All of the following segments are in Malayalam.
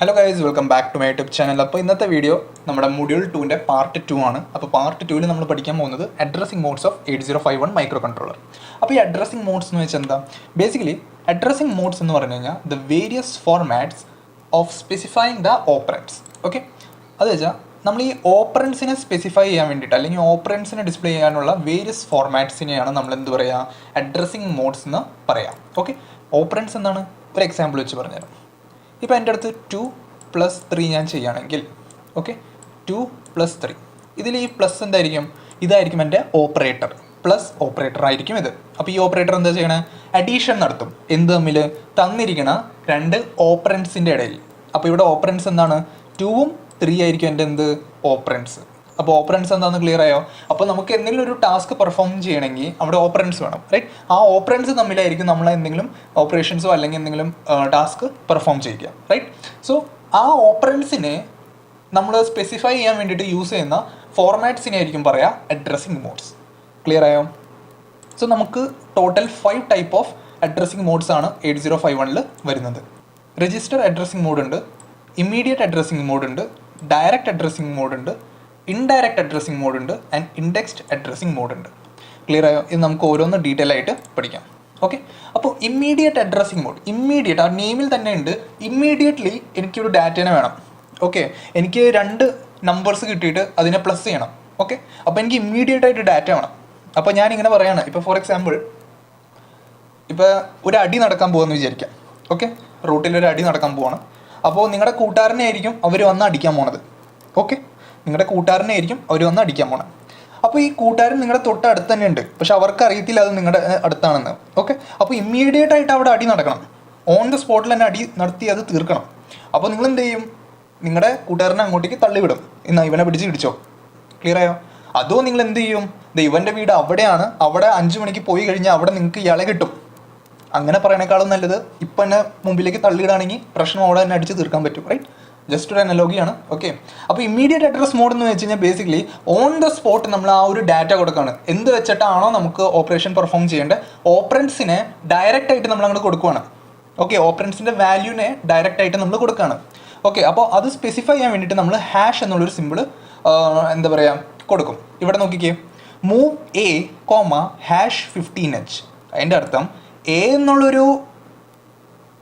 Hello guys, welcome back to my YouTube channel. അപ്പോൾ ഇന്നത്തെ വീഡിയോ നമ്മുടെ മൊഡ്യൂൾ 2ൻ്റെ പാർട്ട് 2 ആണ്. അപ്പോൾ പാർട്ട് 2 നമ്മൾ പഠിക്കാൻ പോകുന്നത് addressing modes of 8051 microcontroller. അപ്പോൾ ഈ അഡ്രസ്സിംഗ് മോഡ്സ് എന്ന് വെച്ചാൽ എന്താ? ബേസിക്കലി അഡ്രസ്സിംഗ് മോഡ്സ് എന്ന് പറഞ്ഞു കഴിഞ്ഞാൽ the various formats of specifying the operands. Okay, അത് വെച്ചാൽ നമ്മൾ ഈ ഓപ്പറൻസിനെ സ്പെസിഫൈ ചെയ്യാൻ വേണ്ടിയിട്ട് അല്ലെങ്കിൽ ഓപ്പറൻസിനെ ഡിസ്പ്ലേ ചെയ്യാനുള്ള വേരിയസ് ഫോർമാറ്റ്സിനെയാണ് നമ്മൾ എന്ത് പറയുക, അഡ്രസ്സിംഗ് മോഡ്സ് എന്ന് പറയാം. ഓക്കെ, ഓപ്പറൻസ് എന്താണ്? ഒരു എക്സാമ്പിൾ വെച്ച് പറഞ്ഞുതരാം. ഇപ്പോൾ എൻ്റെ അടുത്ത് 2+3 ഞാൻ ചെയ്യുകയാണെങ്കിൽ, ഓക്കെ, 2+3 ഇതിൽ ഈ പ്ലസ് എന്തായിരിക്കും? ഇതായിരിക്കും എൻ്റെ ഓപ്പറേറ്റർ, പ്ലസ് ഓപ്പറേറ്റർ ആയിരിക്കും ഇത്. അപ്പോൾ ഈ ഓപ്പറേറ്റർ എന്താ ചെയ്യണേ? അഡീഷൻ നടത്തും. എന്ത് തമ്മിൽ? തന്നിരിക്കണ രണ്ട് ഓപ്പറൻസിൻ്റെ ഇടയിൽ. അപ്പോൾ ഇവിടെ ഓപ്പറൻസ് എന്താണ്? 2ഉം 3 ആയിരിക്കും എൻ്റെ എന്ത് ഓപ്പറൻസ്. അപ്പോൾ ഓപ്പറൻസ് എന്താണെന്ന് ക്ലിയർ ആയോ? അപ്പോൾ നമുക്ക് എന്തെങ്കിലും ഒരു ടാസ്ക് പെർഫോം ചെയ്യണമെങ്കിൽ അവിടെ ഓപ്പറൻസ് വേണം, റൈറ്റ്? ആ ഓപ്പറൻസ് തമ്മിലായിരിക്കും നമ്മൾ എന്തെങ്കിലും ഓപ്പറേഷൻസോ അല്ലെങ്കിൽ എന്തെങ്കിലും ടാസ്ക് പെർഫോം ചെയ്യുക, റൈറ്റ്? സോ ആ ഓപ്പറൻസിനെ നമ്മൾ സ്പെസിഫൈ ചെയ്യാൻ വേണ്ടിയിട്ട് യൂസ് ചെയ്യുന്ന ഫോർമാറ്റ്സിനെ ആയിരിക്കും പറയുക അഡ്രസ്സിംഗ് മോഡ്സ്. ക്ലിയർ ആയോ? സോ നമുക്ക് total 5 type of addressing modes ആണ് 8051 വരുന്നത്. രജിസ്റ്റർ അഡ്രസ്സിംഗ് മോഡ് ഉണ്ട്, ഇമ്മീഡിയറ്റ് അഡ്രസ്സിംഗ് മോഡ് ഉണ്ട്, ഡയറക്റ്റ് അഡ്രസ്സിംഗ് മോഡ് ഉണ്ട്, ഇൻഡയറക്റ്റ് അഡ്രസ്സിംഗ് മോഡ് ഉണ്ട്, ആൻഡ് ഇൻഡെക്സ്ഡ് അഡ്രസ്സിംഗ് മോഡ് ഉണ്ട്. ക്ലിയർ ആയോ? ഇത് നമുക്ക് ഓരോന്ന് ഡീറ്റെയിൽ ആയിട്ട് പഠിക്കാം. ഓക്കെ, അപ്പോൾ ഇമ്മീഡിയറ്റ് അഡ്രസ്സിംഗ് മോഡ്, ഇമ്മീഡിയറ്റ് ആ നെയിമിൽ തന്നെ ഉണ്ട്. ഇമ്മീഡിയറ്റ്ലി എനിക്കൊരു ഡാറ്റേനെ വേണം. ഓക്കെ, എനിക്ക് 2 നമ്പേഴ്സ് കിട്ടിയിട്ട് അതിനെ പ്ലസ് ചെയ്യണം. ഓക്കെ, അപ്പോൾ എനിക്ക് ഇമ്മീഡിയറ്റ് ആയിട്ട് ഡാറ്റ വേണം. അപ്പോൾ ഞാനിങ്ങനെ പറയാണ്, ഇപ്പോൾ ഫോർ എക്സാമ്പിൾ ഇപ്പോൾ ഒരു അടി നടക്കാൻ പോകുമെന്ന് വിചാരിക്കാം. ഓക്കെ, റൂട്ടിലൊരു അടി നടക്കാൻ പോവാണ്. അപ്പോൾ നിങ്ങളുടെ കൂട്ടുകാരനെ ആയിരിക്കും അവർ വന്ന് അടിക്കാൻ പോണത്. ഓക്കെ, നിങ്ങളുടെ കൂട്ടുകാരനെ ആയിരിക്കും അവർ വന്ന് അടിക്കാൻ പോണത്. അപ്പോൾ ഈ കൂട്ടുകാരൻ നിങ്ങളുടെ തൊട്ടടുത്ത് തന്നെ ഉണ്ട്, പക്ഷെ അവർക്ക് അറിയത്തില്ല അത് നിങ്ങളുടെ അടുത്താണെന്ന്. ഓക്കെ, അപ്പോൾ ഇമ്മീഡിയറ്റ് ആയിട്ട് അവിടെ അടി നടക്കണം. ഓൺ ദ സ്പോട്ടിൽ തന്നെ അടി നടത്തി അത് തീർക്കണം. അപ്പോൾ നിങ്ങൾ എന്ത് ചെയ്യും? നിങ്ങളുടെ കൂട്ടുകാരനെ അങ്ങോട്ടേക്ക് തള്ളിവിടും. എന്നാൽ ഇവനെ പിടിച്ച് ഇടിച്ചോ. ക്ലിയർ ആയോ? അതോ നിങ്ങൾ എന്ത് ചെയ്യും? ഇവൻ്റെ വീട് അവിടെയാണ്, അവിടെ 5 മണിക്ക് പോയി കഴിഞ്ഞാൽ അവിടെ നിങ്ങൾക്ക് ഇയാളെ കിട്ടും. അങ്ങനെ പറയണേക്കാളും നല്ലത് ഇപ്പം തന്നെ മുമ്പിലേക്ക് തള്ളിയിടാണെങ്കിൽ പ്രശ്നം അവിടെ തന്നെ അടിച്ച് തീർക്കാൻ പറ്റും, റൈറ്റ്? ജസ്റ്റ് ഒരു അനലോഗിയാണ്. ഓക്കെ, അപ്പോൾ ഇമ്മീഡിയറ്റ് അഡ്രസ് മോഡ് എന്ന് വെച്ച് കഴിഞ്ഞാൽ ബേസിക്കലി ഓൺ ദ സ്പോട്ട് നമ്മൾ ആ ഒരു ഡാറ്റ കൊടുക്കുകയാണ്. എന്ത് വെച്ചിട്ടാണോ നമുക്ക് ഓപ്പറേഷൻ പെർഫോം ചെയ്യേണ്ടത്, ഓപ്പറൻസിനെ ഡയറക്റ്റ് ആയിട്ട് നമ്മൾ അങ്ങോട്ട് കൊടുക്കുകയാണ്. ഓക്കെ, ഓപ്പറൻസിൻ്റെ വാല്യൂനെ ഡയറക്റ്റ് ആയിട്ട് നമ്മൾ കൊടുക്കുകയാണ്. ഓക്കെ, അപ്പോൾ അത് സ്പെസിഫൈ ചെയ്യാൻ വേണ്ടിയിട്ട് നമ്മൾ ഹാഷ് എന്നുള്ളൊരു സിമ്പിൾ എന്താ പറയുക കൊടുക്കും. ഇവിടെ നോക്കിക്കേ, മൂവ് എ #15H. അതിൻ്റെ അർത്ഥം എ എന്നുള്ളൊരു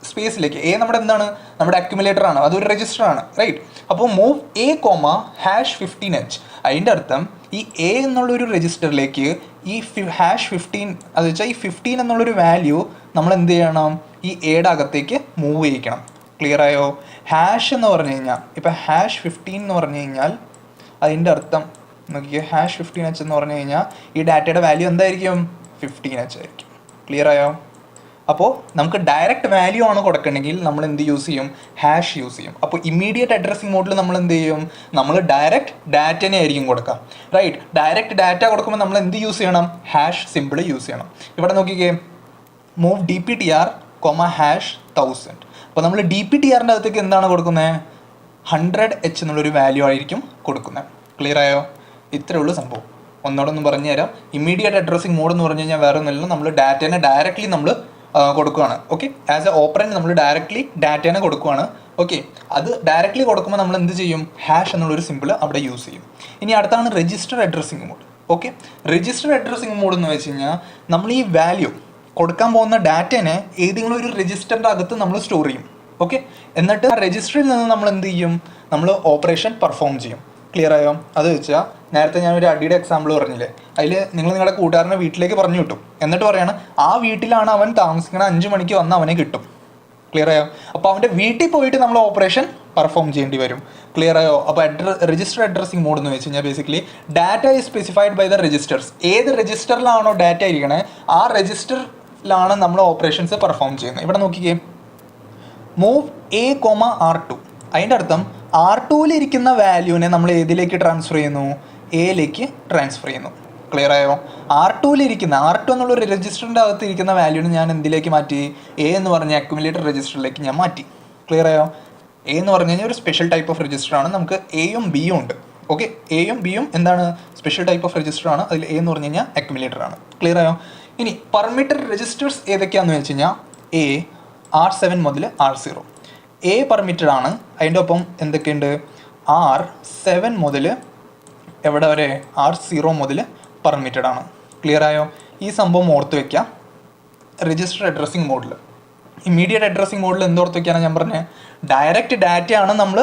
സ്പേസിലേക്ക്, എ നമ്മുടെ എന്താണ്? നമ്മുടെ അക്യുമുലേറ്റർ ആണ്, അതൊരു രജിസ്റ്റർ ആണ്, റൈറ്റ്? അപ്പോൾ മൂവ് എ #15H. അതിൻ്റെ അർത്ഥം ഈ എ എന്നുള്ളൊരു രജിസ്റ്ററിലേക്ക് ഈ #15, അത് വെച്ചാൽ ഈ 15 എന്നുള്ളൊരു വാല്യൂ നമ്മൾ എന്ത് ചെയ്യണം? ഈ എയുടെ അകത്തേക്ക് മൂവ് ചെയ്യിക്കണം. ക്ലിയർ ആയോ? ഹാഷ് എന്ന് പറഞ്ഞു കഴിഞ്ഞാൽ, ഇപ്പോൾ #15 എന്ന് പറഞ്ഞു കഴിഞ്ഞാൽ അതിൻ്റെ അർത്ഥം നോക്കിക്കുക, #15H എന്ന് പറഞ്ഞു കഴിഞ്ഞാൽ ഈ ഡാറ്റയുടെ വാല്യൂ എന്തായിരിക്കും? 15H ആയിരിക്കും. ക്ലിയർ ആയോ? അപ്പോൾ നമുക്ക് ഡയറക്റ്റ് വാല്യൂ ആണ് കൊടുക്കണമെങ്കിൽ നമ്മൾ എന്ത് യൂസ് ചെയ്യും? ഹാഷ് യൂസ് ചെയ്യും. അപ്പോൾ ഇമ്മീഡിയറ്റ് അഡ്രസ്സിംഗ് മോഡിൽ നമ്മൾ എന്ത് ചെയ്യും? നമ്മൾ ഡയറക്റ്റ് ഡാറ്റനെ ആയിരിക്കും കൊടുക്കുക, റൈറ്റ്? ഡയറക്റ്റ് ഡാറ്റ കൊടുക്കുമ്പോൾ നമ്മൾ എന്ത് യൂസ് ചെയ്യണം? ഹാഷ് സിമ്പിൾ യൂസ് ചെയ്യണം. ഇവിടെ നോക്കിക്കേ, മൂവ് DPTR, #1000. അപ്പോൾ നമ്മൾ DPTRൻ്റെ അകത്തേക്ക് എന്താണ് കൊടുക്കുന്നത്? 100H എന്നുള്ളൊരു വാല്യൂ ആയിരിക്കും കൊടുക്കുന്നത്. ക്ലിയർ ആയോ? ഇത്രയേ ഉള്ളൂ സംഭവം. ഒന്നോടൊന്നും പറഞ്ഞു തരാം. ഇമ്മീഡിയറ്റ് അഡ്രസ്സിംഗ് മോഡ് എന്ന് പറഞ്ഞു കഴിഞ്ഞാൽ വേറെ ഒന്നുമില്ല, നമ്മൾ ഡാറ്റേനെ ഡയറക്റ്റ്ലി നമ്മൾ കൊടുക്കുകയാണ്. ഓക്കെ, ആസ് എ ഓപ്പറൻറ്റ് നമ്മൾ ഡയറക്റ്റ്ലി ഡാറ്റേനെ കൊടുക്കുകയാണ്. ഓക്കെ, അത് ഡയറക്റ്റ്ലി കൊടുക്കുമ്പോൾ നമ്മൾ എന്ത് ചെയ്യും? ഹാഷ് എന്നുള്ളൊരു സിമ്പിൾ അവിടെ യൂസ് ചെയ്യും. ഇനി അടുത്താണ് register addressing mode. Okay, register addressing mode എന്ന് വെച്ച് കഴിഞ്ഞാൽ നമ്മൾ ഈ വാല്യൂ കൊടുക്കാൻ പോകുന്ന ഡാറ്റേനെ ഏതെങ്കിലും ഒരു രജിസ്റ്ററിൻ്റെ അകത്ത് നമ്മൾ സ്റ്റോർ ചെയ്യും. ഓക്കെ, എന്നിട്ട് ആ രജിസ്റ്ററിൽ നിന്ന് നമ്മൾ എന്ത് ചെയ്യും? നമ്മൾ ഓപ്പറേഷൻ പെർഫോം ചെയ്യും. ക്ലിയർ ആയോ? അത് വെച്ചാൽ നേരത്തെ ഞാനൊരു അടിയുടെ എക്സാമ്പിൾ പറഞ്ഞില്ലേ, അതിൽ നിങ്ങൾ നിങ്ങളുടെ കൂട്ടുകാരനെ വീട്ടിലേക്ക് പറഞ്ഞു കിട്ടും, എന്നിട്ട് പറയാണ് ആ വീട്ടിലാണ് അവൻ താമസിക്കണം, 5 മണിക്ക് വന്ന് അവനെ കിട്ടും. ക്ലിയർ ആയോ? അപ്പോൾ അവൻ്റെ വീട്ടിൽ പോയിട്ട് നമ്മൾ ഓപ്പറേഷൻ പെർഫോം ചെയ്യേണ്ടി വരും. ക്ലിയർ ആയോ? അപ്പോൾ രജിസ്റ്റർ അഡ്രസ്സിംഗ് മോഡ് എന്ന് വെച്ച് കഴിഞ്ഞാൽ basically data is specified by the registers. ഏത് രജിസ്റ്ററിലാണോ ഡാറ്റ ഇരിക്കണേ ആ രജിസ്റ്ററിലാണ് നമ്മൾ ഓപ്പറേഷൻസ് പെർഫോം ചെയ്യുന്നത്. ഇവിടെ നോക്കിക്കേ, മൂവ് എ R2. അതിൻ്റെ അർത്ഥം R2ൽ ഇരിക്കുന്ന വാല്യൂവിനെ നമ്മൾ ഏതിലേക്ക് ട്രാൻസ്ഫർ ചെയ്യുന്നു? എയിലേക്ക് ട്രാൻസ്ഫർ ചെയ്യുന്നു. ക്ലിയർ ആയോ? R2 എന്നുള്ളൊരു രജിസ്റ്ററിൻ്റെ അകത്ത് ഇരിക്കുന്ന വാല്യൂവിനെ ഞാൻ എന്തിലേക്ക് മാറ്റി? എ എന്ന് പറഞ്ഞ അക്യുമുലേറ്റർ രജിസ്റ്ററിലേക്ക് ഞാൻ മാറ്റി. ക്ലിയർ ആയോ? എ എന്ന് പറഞ്ഞു കഴിഞ്ഞാൽ ഒരു സ്പെഷ്യൽ ടൈപ്പ് ഓഫ് രജിസ്റ്റർ ആണ്. നമുക്ക് എയും ബിയും ഉണ്ട്. ഓക്കെ, എയും ബിയും എന്താണ്? സ്പെഷ്യൽ ടൈപ്പ് ഓഫ് രജിസ്റ്റർ ആണ്. അതിൽ എ എന്ന് പറഞ്ഞു കഴിഞ്ഞാൽ അക്യുമുലേറ്റർ ആണ്. ക്ലിയർ ആയോ? ഇനി പെർമിറ്റഡ് രജിസ്റ്റേഴ്സ് ഏതൊക്കെയാണെന്ന് വെച്ച് കഴിഞ്ഞാൽ A R7 മുതൽ R0. എ പെർമിറ്റഡ് ആണ്, അതിൻ്റെ ഒപ്പം എന്തൊക്കെയുണ്ട് R7 മുതൽ എവിടെ വരെ R0 മുതൽ പെർമിറ്റഡ് ആണ്. ക്ലിയർ ആയോ? ഈ സംഭവം ഓർത്ത് വയ്ക്കുക. രജിസ്റ്റർ അഡ്രസ്സിങ് മോഡിൽ, ഇമ്മീഡിയറ്റ് അഡ്രസ്സിങ് മോഡിൽ എന്തോർത്ത് വയ്ക്കാനാണ് ഞാൻ പറഞ്ഞത്? ഡയറക്റ്റ് ഡാറ്റയാണ് നമ്മൾ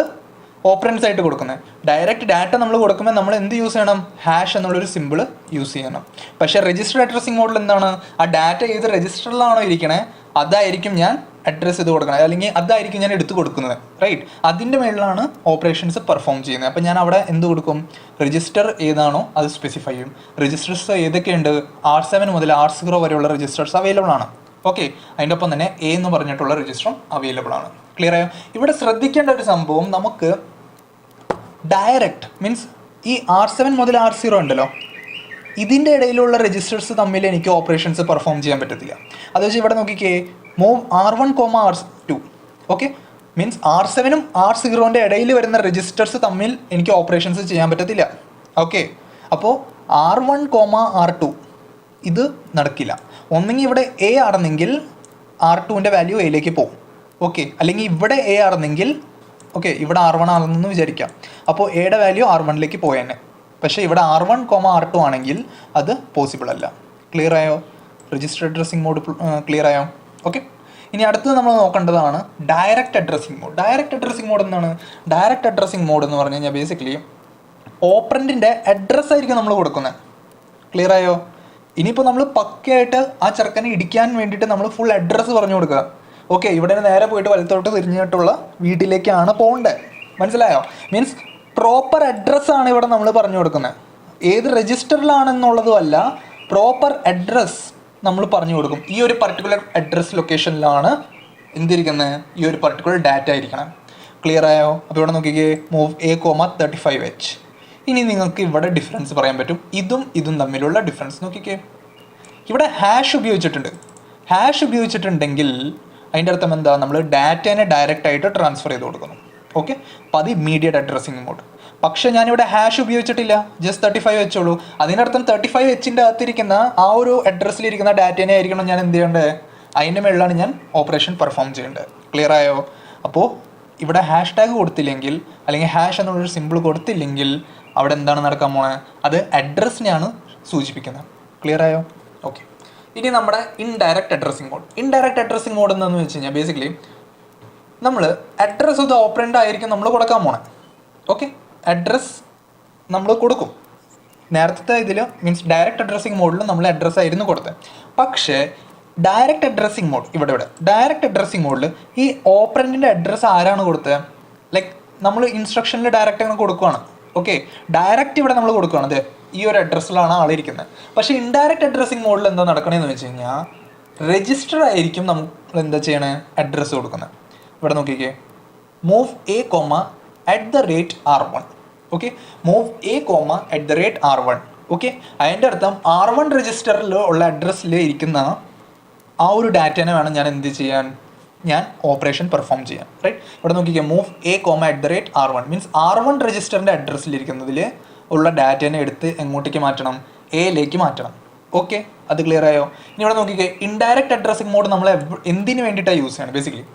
ഓപ്പറൻസ് ആയിട്ട് കൊടുക്കുന്നത്. ഡയറക്റ്റ് ഡാറ്റ നമ്മൾ കൊടുക്കുമ്പോൾ നമ്മൾ എന്ത് യൂസ് ചെയ്യണം? ഹാഷ് എന്നുള്ളൊരു സിമ്പിൾ യൂസ് ചെയ്യണം. പക്ഷേ രജിസ്റ്റർ അഡ്രസ്സിങ് മോഡിൽ എന്താണ്? ആ ഡാറ്റ ഏത് രജിസ്റ്ററിലാണോ ഇരിക്കണേ അതായിരിക്കും ഞാൻ അഡ്രസ്സ് ചെയ്ത് കൊടുക്കണം, അല്ലെങ്കിൽ അതായിരിക്കും ഞാൻ എടുത്ത് കൊടുക്കുന്നത്. റൈറ്റ്? അതിൻ്റെ മേളിലാണ് ഓപ്പറേഷൻസ് പെർഫോം ചെയ്യുന്നത്. അപ്പോൾ ഞാൻ അവിടെ എന്ത് കൊടുക്കും? രജിസ്റ്റർ ഏതാണോ അത് സ്പെസിഫൈ ചെയ്യും. രജിസ്റ്റേഴ്സ് ഏതൊക്കെയുണ്ട്? R7 മുതൽ R0 വരെയുള്ള രജിസ്റ്റേഴ്സ് അവൈലബിൾ ആണ്. ഓക്കെ, അതിൻ്റെ ഒപ്പം തന്നെ എ എന്ന് പറഞ്ഞിട്ടുള്ള രജിസ്റ്ററും അവൈലബിൾ ആണ്. ക്ലിയർ ആയോ? ഇവിടെ ശ്രദ്ധിക്കേണ്ട ഒരു സംഭവം, നമുക്ക് ഡയറക്റ്റ് മീൻസ് ഈ R7 മുതൽ R0 ഉണ്ടല്ലോ, ഇതിൻ്റെ ഇടയിലുള്ള രജിസ്റ്റേഴ്സ് തമ്മിൽ എനിക്ക് ഓപ്പറേഷൻസ് പെർഫോം ചെയ്യാൻ പറ്റത്തില്ല. അത് വെച്ച് ഇവിടെ നോക്കിക്കേ, move R1, R2. Okay, means R7 R0 ഇടയിൽ വരുന്ന രജിസ്റ്റേഴ്സ് തമ്മിൽ എനിക്ക് ഓപ്പറേഷൻസ് ചെയ്യാൻ പറ്റത്തില്ല. ഓക്കെ, അപ്പോൾ R1, R2 ഇത് നടക്കില്ല. ഒന്നെങ്കിൽ ഇവിടെ എ ആണെന്നെങ്കിൽ R2 വാല്യൂ എയിലേക്ക് പോകും. ഓക്കെ, അല്ലെങ്കിൽ ഇവിടെ എ ആണെന്നെങ്കിൽ ഓക്കെ ഇവിടെ R1 ആണെന്ന് വിചാരിക്കാം, അപ്പോൾ എയുടെ വാല്യൂ R1ലേക്ക് പോയേനെ. പക്ഷേ ഇവിടെ R1, R2 ആണെങ്കിൽ അത് പോസിബിൾ അല്ല. ക്ലിയർ ആയോ? രജിസ്റ്റർ അഡ്രസ്സിംഗ് മോഡ് ക്ലിയർ ആയോ? ഓക്കെ, ഇനി അടുത്തത് നമ്മൾ നോക്കേണ്ടതാണ് direct addressing mode. Direct addressing mode എന്താണ്? ഡയറക്റ്റ് അഡ്രസ്സിംഗ് മോഡ് എന്ന് പറഞ്ഞു കഴിഞ്ഞാൽ ബേസിക്കലി ഓപ്പറൻറ്റിൻ്റെ അഡ്രസ്സ് ആയിരിക്കും നമ്മൾ കൊടുക്കുന്നത്. ക്ലിയർ ആയോ? ഇനിയിപ്പോൾ നമ്മൾ പക്കയായിട്ട് ആ ചെറുക്കനെ ഇടിക്കാൻ വേണ്ടിയിട്ട് നമ്മൾ ഫുൾ അഡ്രസ്സ് പറഞ്ഞു കൊടുക്കുക. ഓക്കെ, ഇവിടെ നേരെ പോയിട്ട് വലത്തോട്ട് തിരിഞ്ഞിട്ടുള്ള വീട്ടിലേക്കാണ് പോകേണ്ടത്. മനസ്സിലായോ? മീൻസ് പ്രോപ്പർ അഡ്രസ്സാണ് ഇവിടെ നമ്മൾ പറഞ്ഞു കൊടുക്കുന്നത്. ഏത് രജിസ്റ്ററിലാണെന്നുള്ളതും അല്ല, പ്രോപ്പർ അഡ്രസ്സ് നമ്മൾ പറഞ്ഞു കൊടുക്കും. ഈ ഒരു പർട്ടിക്കുലർ അഡ്രസ് ലൊക്കേഷനിലാണ് എന്തിരിക്കുന്നത്? ഈ ഒരു പർട്ടിക്കുലർ ഡാറ്റ ആയിരിക്കണം. ക്ലിയർ ആയോ? അപ്പോൾ ഇവിടെ നോക്കിക്കേ, മൂവ് A, 35H. ഇനി നിങ്ങൾക്ക് ഇവിടെ ഡിഫറൻസ് പറയാൻ പറ്റും. ഇതും തമ്മിലുള്ള ഡിഫറൻസ് നോക്കിക്കേ. ഇവിടെ ഹാഷ് ഉപയോഗിച്ചിട്ടുണ്ട്. ഹാഷ് ഉപയോഗിച്ചിട്ടുണ്ടെങ്കിൽ അതിൻ്റെ അർത്ഥം എന്താ? നമ്മൾ ഡാറ്റേനെ ഡയറക്റ്റ് ആയിട്ട് ട്രാൻസ്ഫർ ചെയ്ത് കൊടുക്കുന്നു. ഓക്കെ, അപ്പോൾ അത് ഇമ്മീഡിയറ്റ് അഡ്രസ്സിംഗ് മോഡ്. പക്ഷേ ഞാനിവിടെ ഹാഷ് ഉപയോഗിച്ചിട്ടില്ല, ജസ്റ്റ് 35H ഉള്ളൂ. അതിനർത്ഥം 35Hൻ്റെ അകത്തിരിക്കുന്ന ആ ഒരു അഡ്രസ്സിലിരിക്കുന്ന ഡാറ്റേനെ ആയിരിക്കണം ഞാൻ എന്ത് ചെയ്യേണ്ടത്? അതിൻ്റെ മേളിലാണ് ഞാൻ ഓപ്പറേഷൻ പെർഫോം ചെയ്യേണ്ടത്. ക്ലിയർ ആയോ? അപ്പോൾ ഇവിടെ ഹാഷ് ടാഗ് കൊടുത്തില്ലെങ്കിൽ, അല്ലെങ്കിൽ ഹാഷ് എന്നുള്ളൊരു സിമ്പിൾ കൊടുത്തില്ലെങ്കിൽ അവിടെ എന്താണ് നടക്കാൻ പോണത്? അത് അഡ്രസ്സിനെയാണ് സൂചിപ്പിക്കുന്നത്. ക്ലിയർ ആയോ? ഓക്കെ, ഇനി നമ്മുടെ indirect addressing mode. Indirect addressing mode എന്താണെന്ന് വെച്ച് കഴിഞ്ഞാൽ ബേസിക്കലി നമ്മൾ അഡ്രസ്സ് ഇത് ഓപ്പറൻ്റ് ആയിരിക്കും നമ്മൾ കൊടുക്കാൻ പോണേ. ഓക്കെ, അഡ്രസ്സ് നമ്മൾ കൊടുക്കും. നേരത്തെ ഇതിൽ മീൻസ് ഡയറക്റ്റ് അഡ്രസ്സിംഗ് മോഡിൽ നമ്മൾ അഡ്രസ്സ് ആയിരുന്നു കൊടുത്തത്. പക്ഷേ ഡയറക്റ്റ് അഡ്രസ്സിംഗ് മോഡ് ഇവിടെ ഡയറക്റ്റ് അഡ്രസ്സിംഗ് മോഡിൽ ഈ ഓപ്പറൻറ്റിൻ്റെ അഡ്രസ്സ് ആരാണ് കൊടുത്തത്? ലൈക്ക് നമ്മൾ ഇൻസ്ട്രക്ഷനിൽ ഡയറക്റ്റ് അങ്ങനെ കൊടുക്കുകയാണ്. ഓക്കെ, ഡയറക്റ്റ് ഇവിടെ നമ്മൾ കൊടുക്കുകയാണ്, അതെ ഈ ഒരു അഡ്രസ്സിലാണ് ആളിരിക്കുന്നത്. പക്ഷേ ഇൻഡയറക്റ്റ് അഡ്രസ്സിംഗ് മോഡിൽ എന്താ നടക്കണമെന്ന് വെച്ച് കഴിഞ്ഞാൽ രജിസ്റ്റർ ആയിരിക്കും നമ്മൾ എന്താ ചെയ്യണേ? അഡ്രസ്സ് കൊടുക്കുന്നത്. ഇവിടെ നോക്കിക്കേ, move A, @R1. Okay, move A, @R1. Okay, അതിൻ്റെ അർത്ഥം R1 രജിസ്റ്ററിൽ ഉള്ള അഡ്രസ്സിൽ ഇരിക്കുന്ന ആ ഒരു ഡാറ്റേനെ വേണം ഞാൻ എന്ത് ചെയ്യാൻ? ഞാൻ ഓപ്പറേഷൻ പെർഫോം ചെയ്യാം. റൈറ്റ്? ഇവിടെ നോക്കിക്കുക, move A, @R1 means R1 രജിസ്റ്ററിൻ്റെ അഡ്രസ്സിലിരിക്കുന്നതിൽ ഉള്ള ഡാറ്റേനെ എടുത്ത് എങ്ങോട്ടേക്ക് മാറ്റണം? എയിലേക്ക് മാറ്റണം. ഓക്കെ, അത് ക്ലിയർ ആയോ? ഇനി ഇവിടെ നോക്കിക്കേ, ഇൻഡയറക്റ്റ് അഡ്രസ്സിംഗ് മോഡ് നമ്മൾ എന്തിനു വേണ്ടിയിട്ടാണ് യൂസ് ചെയ്യണം? Basically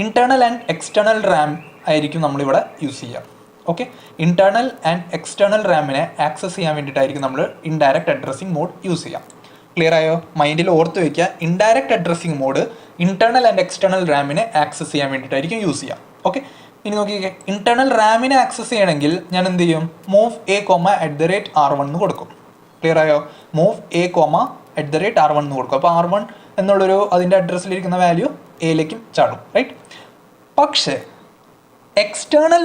internal and external RAM ആയിരിക്കും നമ്മളിവിടെ യൂസ് ചെയ്യുക. ഓക്കെ, ഇൻറ്റേർണൽ ആൻഡ് എക്സ്റ്റേണൽ റാമിനെ ആക്സസ് ചെയ്യാൻ വേണ്ടിയിട്ടായിരിക്കും നമ്മൾ ഇൻഡയറക്റ്റ് അഡ്രസ്സിംഗ് മോഡ് യൂസ് ചെയ്യാം. ക്ലിയർ ആയോ? മൈൻഡിൽ ഓർത്ത് വയ്ക്കുക, indirect addressing mode internal and external റാമിനെ ആക്സസ് ചെയ്യാൻ വേണ്ടിയിട്ടായിരിക്കും യൂസ് ചെയ്യാം. ഓക്കെ, ഇനി നോക്കിക്കേ, ഇൻറ്റേർണൽ റാമിനെ ആക്സസ് ചെയ്യണമെങ്കിൽ ഞാൻ എന്ത് ചെയ്യും? മൂവ് A, @R1 എന്ന് കൊടുക്കും. ക്ലിയർ ആയോ? മൂവ് A, @R1 എന്ന് കൊടുക്കും. അപ്പോൾ R1 എന്നുള്ളൊരു അതിൻ്റെ അഡ്രസ്സിലിരിക്കുന്ന വാല്യൂ എയിലേക്കും ചാടും. റൈറ്റ്? പക്ഷേ എക്സ്റ്റേണൽ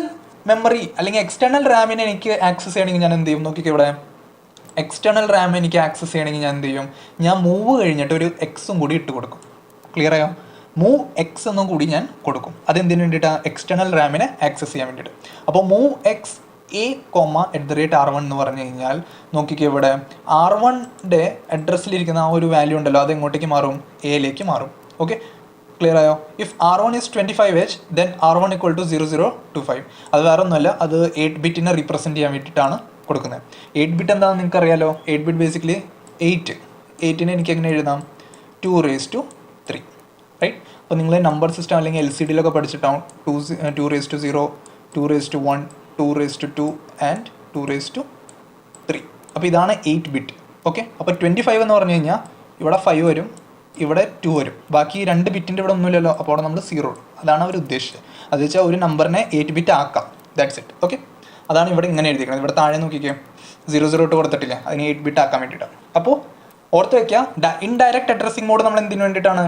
മെമ്മറി അല്ലെങ്കിൽ എക്സ്റ്റേണൽ റാമിനെ എനിക്ക് ആക്സസ് ചെയ്യണമെങ്കിൽ ഞാൻ എന്ത് ചെയ്യും? നോക്കിക്കേ, ഇവിടെ എക്സ്റ്റേണൽ റാം എനിക്ക് ആക്സസ് ചെയ്യണമെങ്കിൽ ഞാൻ എന്ത് ചെയ്യും? ഞാൻ മൂവ് കഴിഞ്ഞിട്ട് ഒരു എക്സും കൂടി ഇട്ട് കൊടുക്കും. ക്ലിയർ ആയോ? മൂവ് X എന്നും കൂടി ഞാൻ കൊടുക്കും. അതെന്തിനു വേണ്ടിയിട്ടാണ്? എക്സ്റ്റേണൽ റാമിനെ ആക്സസ് ചെയ്യാൻ വേണ്ടിയിട്ട്. അപ്പോൾ മൂവ് X A, @R1 എന്ന് പറഞ്ഞു കഴിഞ്ഞാൽ നോക്കിക്കേ, ഇവിടെ R1ൻ്റെ അഡ്രസ്സിലിരിക്കുന്ന ആ ഒരു വാല്യൂ ഉണ്ടല്ലോ, അത് എങ്ങോട്ടേക്ക് മാറും? എയിലേക്ക് മാറും. ഓക്കെ, ക്ലിയർ ആയോ? If R1 is 25H then R1 = 0025. അത് വേറെ ഒന്നുമല്ല, അത് 8 ബിറ്റിനെ റീപ്രസെൻറ്റ് ചെയ്യാൻ വേണ്ടിയിട്ടാണ് കൊടുക്കുന്നത്. 8 ബിറ്റ് എന്താണെന്ന് നിങ്ങൾക്ക് അറിയാലോ? 8 ബിറ്റ് ബേസിക്കലി 8നെ എനിക്ക് എങ്ങനെ എഴുതാം? 2⁻3. റൈറ്റ്? അപ്പോൾ നിങ്ങൾ നമ്പർ സിസ്റ്റം അല്ലെങ്കിൽ LCDയിലൊക്കെ പഠിച്ചിട്ടാവും 2 2 2 1 2 and 2 അപ്പോൾ ഇതാണ് 8 ബിറ്റ്. ഓക്കെ, അപ്പോൾ 25 എന്ന് പറഞ്ഞു കഴിഞ്ഞാൽ ഇവിടെ 5 വരും, ഇവിടെ 2 വരും, ബാക്കി 2 ബിറ്റിൻ്റെ ഇവിടെ ഒന്നുമില്ലല്ലോ, അപ്പോൾ അവിടെ നമ്മൾ 0. അതാണ് അവർ ഉദ്ദേശിച്ചത്. അത് വെച്ചാൽ ഒരു നമ്പറിനെ 8 ബിറ്റ് ആക്കാം, ദാറ്റ്സ് ഇറ്റ്. ഓക്കെ, അതാണ് ഇവിടെ ഇങ്ങനെ എഴുതിയിരിക്കുന്നത്. ഇവിടെ താഴെ നോക്കിക്കേ 0 കൊടുത്തിട്ടില്ല, അതിന് 8 ബിറ്റ് ആക്കാൻ വേണ്ടിയിട്ടാണ്. അപ്പോൾ ഓർത്ത് വയ്ക്കുക, ഇൻഡയറക്റ്റ് അഡ്രസ്സിംഗ് മോഡ് നമ്മൾ എന്തിനു വേണ്ടിയിട്ടാണ്?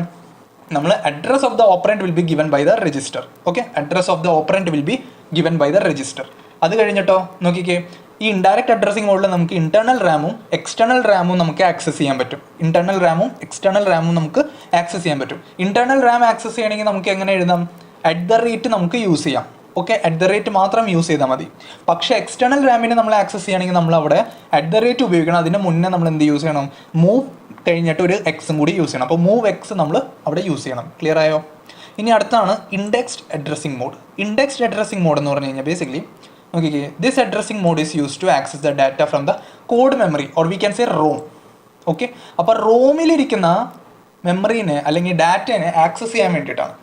നമ്മൾ address of the operand will be given by the register. Okay, address of the operand will be given by the register. അത് കഴിഞ്ഞിട്ടോ നോക്കിക്കേ, ഈ ഇൻഡയറക്റ്റ് അഡ്രസ്സിംഗ് മോഡിൽ നമുക്ക് ഇന്റേണൽ റാമും എക്സ്റ്റേണൽ റാമും നമുക്ക് ആക്സസ് ചെയ്യാൻ പറ്റും. ഇന്റേണൽ റാമും എക്സ്റ്റേണൽ റാമും നമുക്ക് ആക്സസ് ചെയ്യാൻ പറ്റും. ഇന്റേണൽ റാം ആക്സസ് ചെയ്യണമെങ്കിൽ നമുക്ക് എങ്ങനെ എഴുതാം? @ നമുക്ക് യൂസ് ചെയ്യാം. ഓക്കെ, @ മാത്രം യൂസ് ചെയ്താൽ മതി. പക്ഷേ എക്സ്റ്റേണൽ റാമിനെ നമ്മൾ ആക്സസ് ചെയ്യണമെങ്കിൽ നമ്മൾ അവിടെ @ ഉപയോഗിക്കണം. അതിന് മുന്നേ നമ്മൾ എന്ത് യൂസ് ചെയ്യണം? മൂവ് കഴിഞ്ഞിട്ട് ഒരു എക്സും കൂടി യൂസ് ചെയ്യണം. അപ്പോൾ മൂവ് എക്സ് നമ്മൾ അവിടെ യൂസ് ചെയ്യണം. ക്ലിയർ ആയോ? ഇനി അടുത്താണ് indexed addressing mode. Indexed addressing mode എന്ന് പറഞ്ഞു കഴിഞ്ഞാൽ ബേസിക്കലി നോക്കിക്കേ, this addressing mode is use to access the data from the code memory or we can say ROM. Okay, അപ്പോൾ റോമിലിരിക്കുന്ന മെമ്മറീനെ അല്ലെങ്കിൽ ഡാറ്റേനെ ആക്സസ് ചെയ്യാൻ വേണ്ടിയിട്ടാണ്.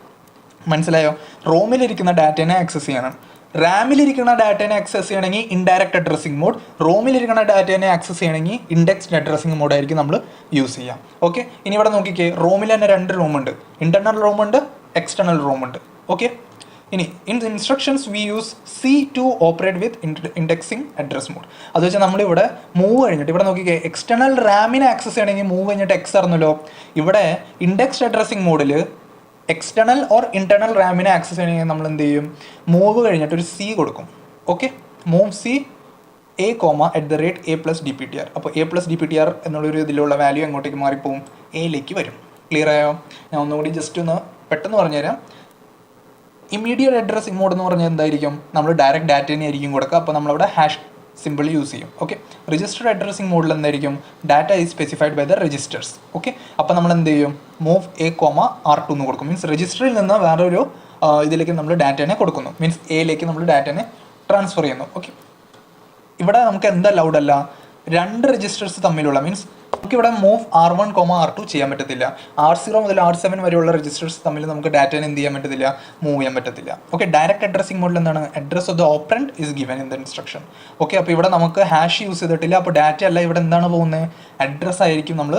മനസ്സിലായോ? റോമിലിരിക്കുന്ന ഡാറ്റേനെ ആക്സസ് ചെയ്യണം. റാമിലിരിക്കുന്ന ഡാറ്റേനെ ആക്സസ് ചെയ്യണമെങ്കിൽ ഇൻഡയറക്റ്റ് അഡ്രസ്സിംഗ് മോഡ്, റോമിലിരിക്കുന്ന ഡാറ്റേനെ ആക്സസ് ചെയ്യണമെങ്കിൽ ഇൻഡെക്സ്ഡ് അഡ്രസ്സിംഗ് മോഡ് ആയിരിക്കും നമ്മൾ യൂസ് ചെയ്യാം. ഓക്കെ, ഇനി ഇവിടെ നോക്കിക്കേ, റോമിൽ തന്നെ 2 റൂമുണ്ട്, ഇന്റർണൽ റൂമുണ്ട്, എക്സ്റ്റേണൽ റൂമുണ്ട്. ഓക്കെ, ഇനി in instructions we use C to operate with indexing address mode. അത് വെച്ചാൽ നമ്മളിവിടെ മൂവ് കഴിഞ്ഞിട്ട് ഇവിടെ നോക്കിക്കേ, എക്സ്റ്റേണൽ റാമിനെ ആക്സസ് ചെയ്യണമെങ്കിൽ മൂവ് കഴിഞ്ഞിട്ട് X ആയിരുന്നല്ലോ. ഇവിടെ ഇൻഡെക്സ്ഡ് അഡ്രസ്സിംഗ് മോഡിൽ എക്സ്റ്റേണൽ ഓർ ഇന്റേണൽ റാമിനെ ആക്സസ് ചെയ്യണമെങ്കിൽ നമ്മൾ എന്ത് ചെയ്യും? മൂവ് കഴിഞ്ഞിട്ട് ഒരു C കൊടുക്കും. Okay, move C A, @A+dptr. അപ്പോൾ A+dptr എന്നുള്ളൊരു ഇതിലുള്ള വാല്യൂ എങ്ങോട്ടേക്ക് മാറിപ്പോവും? എയിലേക്ക് വരും. ക്ലിയർ ആയോ? ഞാൻ ഒന്നുകൂടി ജസ്റ്റ് ഒന്ന് പെട്ടെന്ന് പറഞ്ഞുതരാം. ഇമ്മീഡിയറ്റ് അഡ്രസ്സിംഗ് മോഡ് എന്ന് പറഞ്ഞാൽ എന്തായിരിക്കും? നമ്മൾ ഡയറക്റ്റ് ഡാറ്റേനെ ആയിരിക്കും കൊടുക്കുക. അപ്പോൾ നമ്മളവിടെ ഹാഷ് സിമ്പിൾ യൂസ് ചെയ്യും. ഓക്കെ, രജിസ്റ്റർഡ് അഡ്രസ്സിംഗ് മോഡിൽ എന്തായിരിക്കും? Data is specified by the registers. Okay, അപ്പോൾ നമ്മൾ എന്ത് ചെയ്യും? മൂവ് A, R2 എന്ന് കൊടുക്കും. മീൻസ് രജിസ്റ്ററിൽ നിന്ന് വേറൊരു ഇതിലേക്ക് നമ്മൾ ഡാറ്റേനെ കൊടുക്കുന്നു. മീൻസ് എയിലേക്ക് നമ്മൾ ഡാറ്റേനെ ട്രാൻസ്ഫർ ചെയ്യുന്നു. ഓക്കെ, ഇവിടെ നമുക്ക് എന്താ ലൗഡ് അല്ല, 2 രജിസ്റ്റേഴ്സ് തമ്മിലുള്ള മീൻസ് നമുക്കിവിടെ മൂവ് R1, R2 ചെയ്യാൻ പറ്റത്തില്ല. R0 മുതൽ R7 വരെയുള്ള രജിസ്റ്റേഴ്സ് തമ്മിൽ നമുക്ക് ഡാറ്റേനെ എന്ത് ചെയ്യാൻ പറ്റത്തില്ല? മൂവ് ചെയ്യാൻ പറ്റത്തില്ല. ഓക്കെ, ഡയറക്റ്റ് അഡ്രസ്സിംഗ് മോഡിൽ എന്താണ്? Address of the operant is given in the instruction. Okay, അപ്പോൾ ഇവിടെ നമുക്ക് ഹാഷ് യൂസ് ചെയ്തിട്ടില്ല. അപ്പോൾ ഡാറ്റ അല്ല, ഇവിടെ എന്താണ് പോകുന്നത്? അഡ്രസ്സ് ആയിരിക്കും നമ്മൾ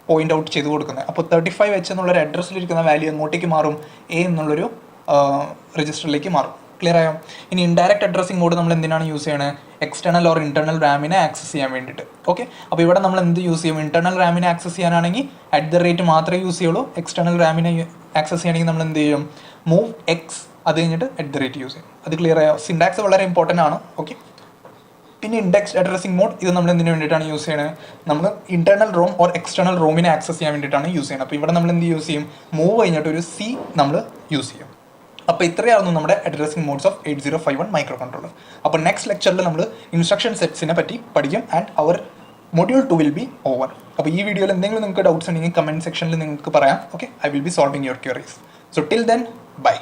പോയിന്റ് ഔട്ട് ചെയ്ത് കൊടുക്കുന്നത്. അപ്പോൾ 35H എന്നുള്ളൊരു അഡ്രസ്സിലിരിക്കുന്ന വാല്യൂ എങ്ങോട്ടേക്ക് മാറും? A എന്നുള്ളൊരു രജിസ്റ്ററിലേക്ക് മാറും. ക്ലിയർ ആയോ? ഇനി ഇൻഡയറക്റ്റ് അഡ്രസ്സിംഗ് മോഡ് നമ്മൾ എന്തിനാണ് യൂസ് ചെയ്യണത്? എക്സ്റ്റേണൽ ഓർ ഇന്റർണൽ റാമിനെ ആക്സസ് ചെയ്യാൻ വേണ്ടിയിട്ട്. ഓക്കെ, അപ്പോൾ ഇവിടെ നമ്മൾ എന്ത് യൂസ് ചെയ്യും? ഇന്റർണൽ റാമിനെ ആക്സസ് ചെയ്യാനാണെങ്കിൽ @ മാത്രമേ യൂസ് ചെയ്യുള്ളൂ. എക്സ്റ്റേണൽ റാമിനെ ആക്സസ് ചെയ്യണമെങ്കിൽ നമ്മൾ എന്ത് ചെയ്യും? മൂവ് X, അത് കഴിഞ്ഞിട്ട് @ യൂസ് ചെയ്യും. അത് ക്ലിയർ ആയോ? സിൻടാക്സ് വളരെ ഇമ്പോർട്ടൻ്റ് ആണ്. ഓക്കെ, പിന്നെ ഇൻഡെക്സ്ഡ് അഡ്രസ്സിംഗ് മോഡ് ഇത് നമ്മൾ എന്തിനു വേണ്ടിയിട്ടാണ് യൂസ് ചെയ്യുന്നത്? നമ്മൾ ഇന്റർണൽ റോം ഓർ എക്സ്റ്റേണൽ റോമിനെ ആക്സസ് ചെയ്യാൻ വേണ്ടിയിട്ടാണ് യൂസ് ചെയ്യുന്നത്. അപ്പോൾ ഇവിടെ നമ്മൾ എന്ത് യൂസ് ചെയ്യും? മൂവ് കഴിഞ്ഞിട്ട് ഒരു C നമ്മൾ യൂസ് ചെയ്യും. അപ്പോൾ ഇത്രയായിരുന്നു നമ്മുടെ addressing modes of 8051 microcontroller. അപ്പോൾ നെക്സ്റ്റ് ലെക്ചറിൽ നമ്മൾ ഇൻസ്ട്രക്ഷൻ സെറ്റ്സിനെ പറ്റി പഠിക്കും ആൻഡ് അവർ മൊഡ്യൂൾ 2 വിൽ ബി ഓവർ. അപ്പോൾ ഈ വീഡിയോയിൽ എന്തെങ്കിലും നിങ്ങൾക്ക് ഡൗട്ട്സ് ഉണ്ടെങ്കിൽ കമൻറ്റ് സെക്ഷനിൽ നിങ്ങൾക്ക് പറയാം. Okay, I will be solving your queries. So till then, by.